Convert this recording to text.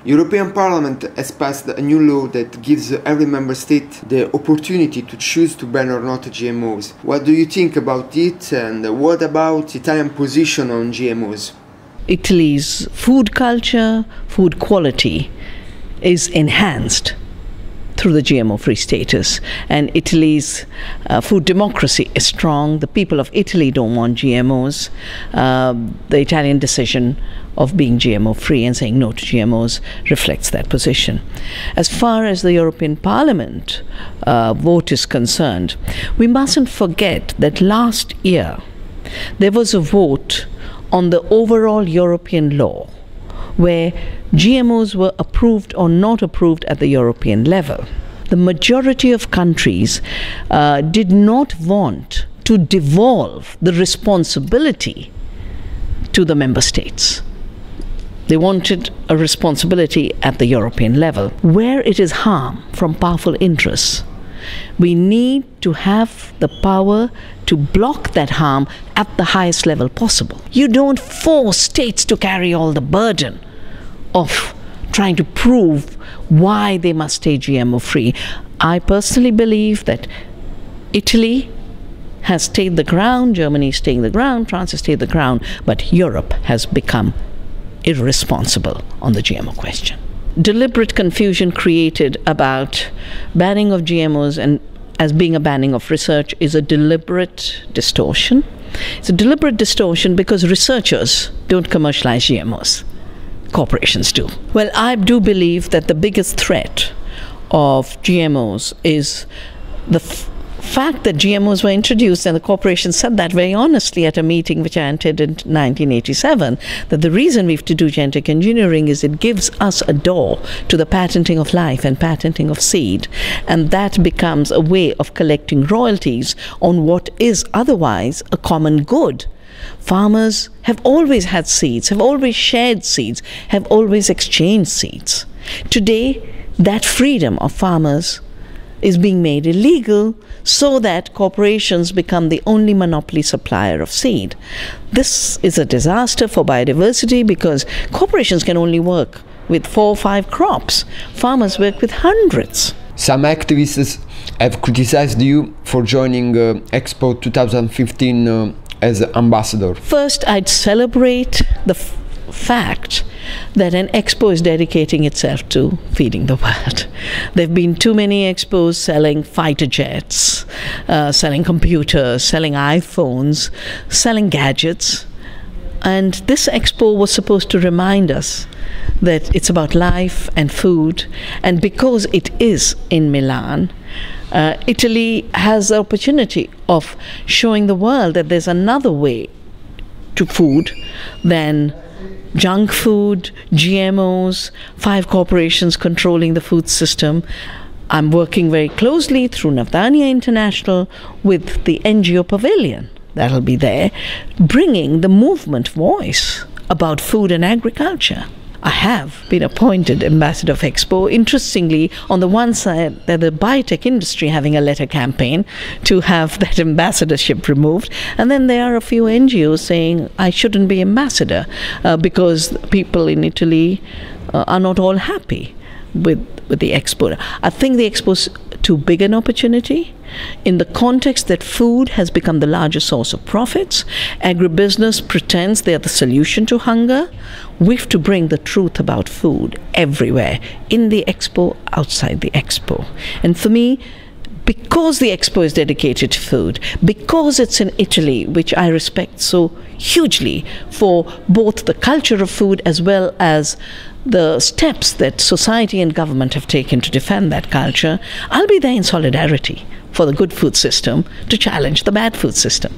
European Parliament has passed a new law that gives every member state the opportunity to choose to ban or not GMOs. What do you think about it, and what about Italian position on GMOs? Italy's food culture, food quality is enhanced through the GMO-free status, and Italy's food democracy is strong. The people of Italy don't want GMOs. The Italian decision of being GMO-free and saying no to GMOs reflects that position. As far as the European Parliament vote is concerned, we mustn't forget that last year there was a vote on the overall European law where GMOs were approved or not approved at the European level. The majority of countries did not want to devolve the responsibility to the member states. They wanted a responsibility at the European level. Where it is harm from powerful interests, we need to have the power to block that harm at the highest level possible. You don't force states to carry all the burden of trying to prove why they must stay GMO-free. I personally believe that Italy has stayed the ground, Germany is staying the ground, France has stayed the ground, but Europe has become irresponsible on the GMO question. Deliberate confusion created about banning of GMOs and as being a banning of research is a deliberate distortion. It's a deliberate distortion because researchers don't commercialize GMOs. Corporations do. Well, I do believe that the biggest threat of GMOs is the fact that GMOs were introduced, and the corporations said that very honestly at a meeting which I entered in 1987, that the reason we have to do genetic engineering is it gives us a door to the patenting of life and patenting of seed, and that becomes a way of collecting royalties on what is otherwise a common good. Farmers have always had seeds, have always shared seeds, have always exchanged seeds. Today, that freedom of farmers is being made illegal so that corporations become the only monopoly supplier of seed. This is a disaster for biodiversity because corporations can only work with 4 or 5 crops. Farmers work with hundreds. Some activists have criticized you for joining Expo 2015 as ambassador. First, I'd celebrate the fact that an expo is dedicating itself to feeding the world. There have been too many expos selling fighter jets, selling computers, selling iPhones, selling gadgets. And this expo was supposed to remind us that it's about life and food. And because it is in Milan, Italy has the opportunity of showing the world that there's another way to food than junk food, GMOs, 5 corporations controlling the food system. I'm working very closely through Vandana International with the NGO Pavilion that'll be there, bringing the movement voice about food and agriculture. I have been appointed ambassador of Expo. Interestingly, on the one side, the biotech industry having a letter campaign to have that ambassadorship removed, and then there are a few NGOs saying I shouldn't be ambassador because people in Italy are not all happy with the Expo. I think the Expo is too big an opportunity in the context that food has become the largest source of profits. Agribusiness pretends they are the solution to hunger. We have to bring the truth about food everywhere, in the Expo, outside the Expo. And for me, because the Expo is dedicated to food, because it's in Italy, which I respect so hugely for both the culture of food as well as the steps that society and government have taken to defend that culture, I'll be there in solidarity for the good food system to challenge the bad food system.